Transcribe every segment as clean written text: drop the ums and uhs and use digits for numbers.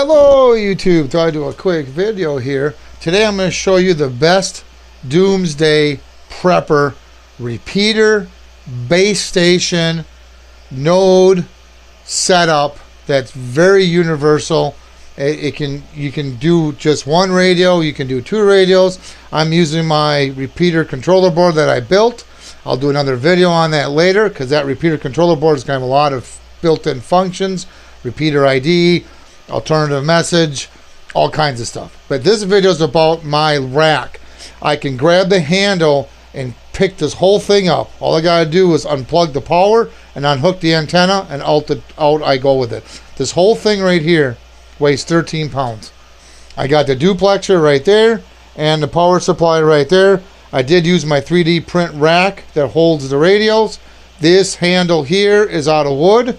Hello YouTube, thought I'd do a quick video here. Today I'm going to show you the best doomsday prepper repeater base station node setup that's very universal. You can do just one radio, you can do two radios. I'm using my repeater controller board that I built. I'll do another video on that later because that repeater controller board is going to have a lot of built-in functions, repeater ID, alternative message, all kinds of stuff. But this video is about my rack. I can grab the handle and pick this whole thing up. All I gotta do is unplug the power and unhook the antenna, and out I go with it. This whole thing right here weighs 13 pounds. I got the duplexer right there and the power supply right there. I did use my 3D print rack that holds the radios. This handle here is out of wood,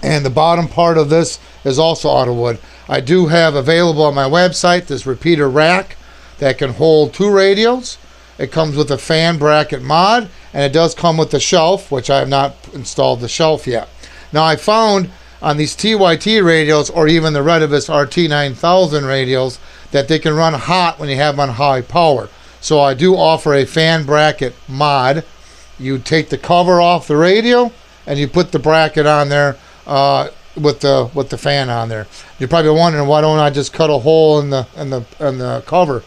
and the bottom part of this is also out of wood. I do have available on my website this repeater rack that can hold two radios. It comes with a fan bracket mod, and it does come with the shelf, which I have not installed the shelf yet. Now I found on these TYT radios, or even the Retevis RT97S radios, that they can run hot when you have them on high power. So I do offer a fan bracket mod. You take the cover off the radio and you put the bracket on there with the fan on there. You're probably wondering, why don't I just cut a hole in the cover?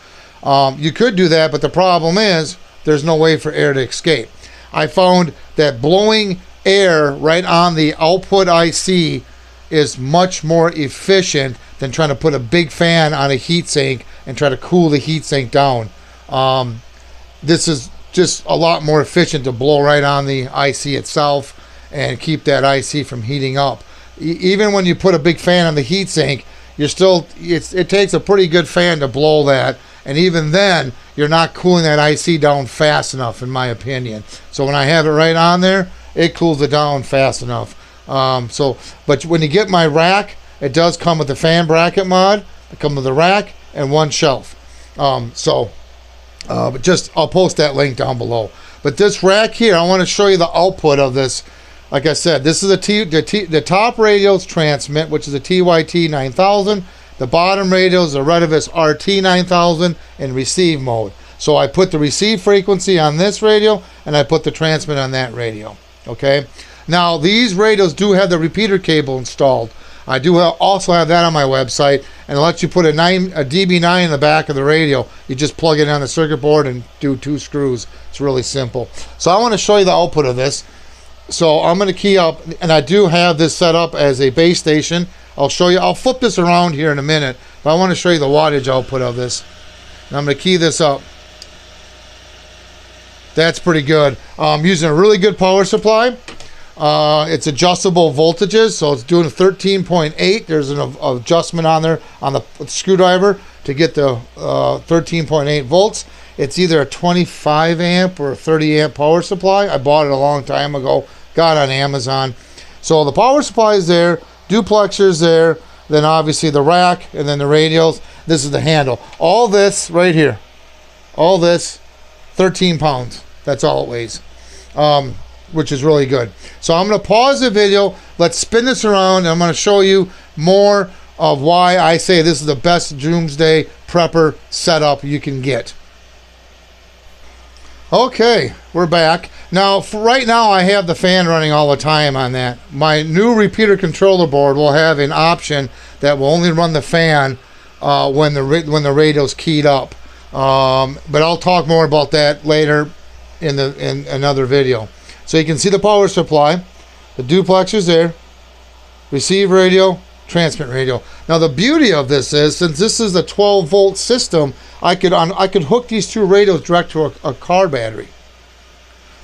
You could do that, but the problem is there's no way for air to escape. I found that blowing air right on the output IC is much more efficient than trying to put a big fan on a heatsink and try to cool the heatsink down. This is just a lot more efficient to blow right on the IC itself and keep that IC from heating up. Even when you put a big fan on the heatsink, it takes a pretty good fan to blow that, and even then you're not cooling that IC down fast enough, in my opinion. So when I have it right on there, it cools it down fast enough. But when you get my rack, it does come with the fan bracket mod. It comes with a rack and one shelf. I'll post that link down below. But this rack here, I want to show you the output of this. Like I said, this is the top radio's transmit, which is a TYT9000. The bottom radio is a Retevis RT9000 in receive mode. So I put the receive frequency on this radio, and I put the transmit on that radio. Okay. Now these radios do have the repeater cable installed. I do also have that on my website, and it lets you put a DB9 in the back of the radio. You just plug it on the circuit board and do 2 screws. It's really simple. So I want to show you the output of this. So I'm going to key up, and I do have this set up as a base station. I'll show you. I'll flip this around here in a minute, but I want to show you the wattage output of this. And I'm going to key this up. That's pretty good. I'm using a really good power supply. It's adjustable voltages, so it's doing 13.8. There's an adjustment on there on the screwdriver to get the 13.8 volts. It's either a 25 amp or a 30 amp power supply. I bought it a long time ago, got it on Amazon. So the power supply is there, duplexer's there, then obviously the rack, and then the radios. This is the handle. All this right here, all this, 13 pounds. That's all it weighs. Which is really good. So I'm going to pause the video. Let's spin this around, and I'm going to show you more of why I say this is the best doomsday prepper setup you can get. Okay, we're back. Now, right now I have the fan running all the time on that. My new repeater controller board will have an option that will only run the fan when the radio's keyed up. But I'll talk more about that later in another video. So you can see the power supply, the duplexer's there, receive radio, transmit radio. Now the beauty of this is, since this is a 12 volt system, I could hook these two radios direct to a car battery.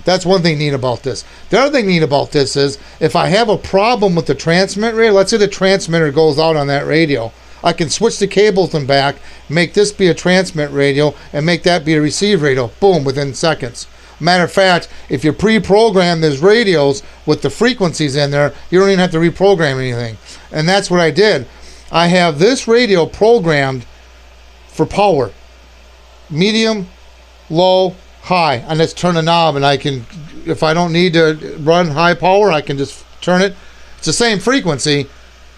That's one thing neat about this. The other thing neat about this is, if I have a problem with the transmit radio, let's say the transmitter goes out on that radio, I can switch the cables and back, make this be a transmit radio, and make that be a receive radio. Boom, within seconds. Matter of fact, if you pre-program these radios with the frequencies in there, you don't even have to reprogram anything. And that's what I did. I have this radio programmed for power. Medium, low, high. And let's turn a knob, and I can, if I don't need to run high power, I can just turn it. It's the same frequency,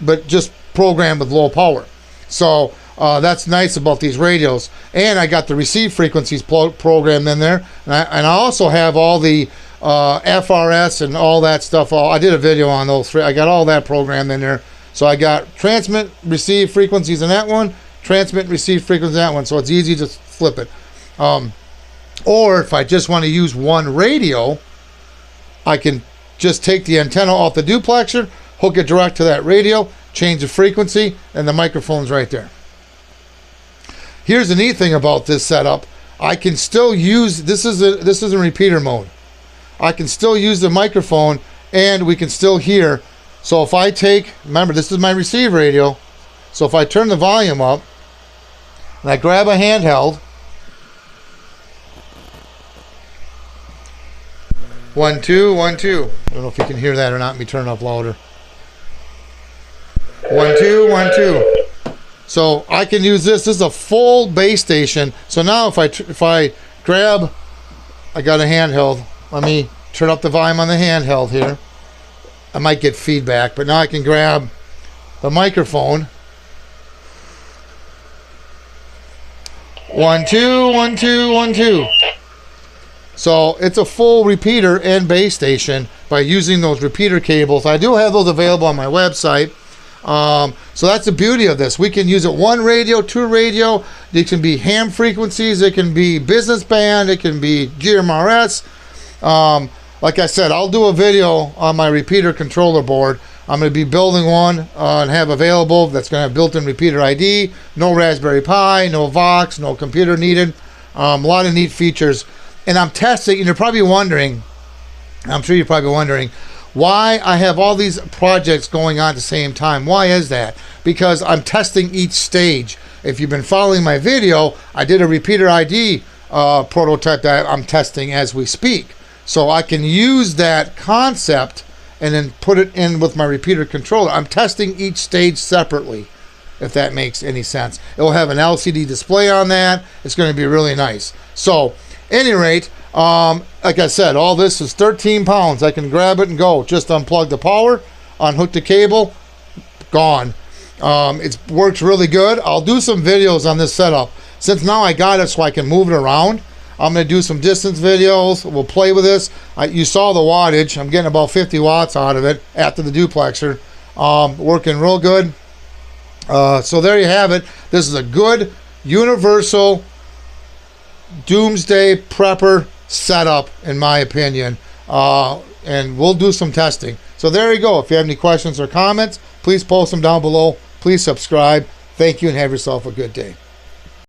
but just programmed with low power. So that's nice about these radios. And I got the receive frequencies programmed in there. And I also have all the FRS and all that stuff. I did a video on those three. I got all that programmed in there. So I got transmit, receive frequencies in that one, transmit, receive frequencies in that one. So it's easy to flip it. Or if I just want to use one radio, I can just take the antenna off the duplexer, hook it direct to that radio, change the frequency, and the microphone's right there. Here's the neat thing about this setup. I can still use, this is in repeater mode. I can still use the microphone and we can still hear. So if I take, remember this is my receive radio, so if I turn the volume up and I grab a handheld, 1 2 1 2. I don't know if you can hear that or not. Let me turn it up louder. 1 2 1 2. So I can use this. This is a full base station. So now if I grab, I got a handheld. Let me turn up the volume on the handheld here. I might get feedback, but now I can grab the microphone. 1 2 1 2 1 2. So it's a full repeater and base station by using those repeater cables. I do have those available on my website. So that's the beauty of this. We can use it one radio, two radio. It can be ham frequencies. It can be business band. It can be GMRS. Like I said, I'll do a video on my repeater controller board. I'm going to be building one and have available that's going to have built-in repeater ID, no Raspberry Pi, no Vox, no computer needed. A lot of neat features. And I'm testing, and you're probably wondering, I'm sure you're probably wondering, why I have all these projects going on at the same time. Why is that? Because I'm testing each stage. If you've been following my video, I did a repeater ID prototype that I'm testing as we speak. So I can use that concept and then put it in with my repeater controller. I'm testing each stage separately, if that makes any sense. It will have an LCD display on that. It's going to be really nice. So, any rate, like I said, all this is 13 pounds. I can grab it and go. Just unplug the power, unhook the cable, gone. It works really good. I'll do some videos on this setup. Since now I got it so I can move it around, I'm going to do some distance videos. We'll play with this. You saw the wattage. I'm getting about 50 watts out of it after the duplexer. Working real good. So there you have it. This is a good universal doomsday prepper setup, in my opinion. And we'll do some testing. So there you go. If you have any questions or comments, please post them down below. Please subscribe. Thank you and have yourself a good day.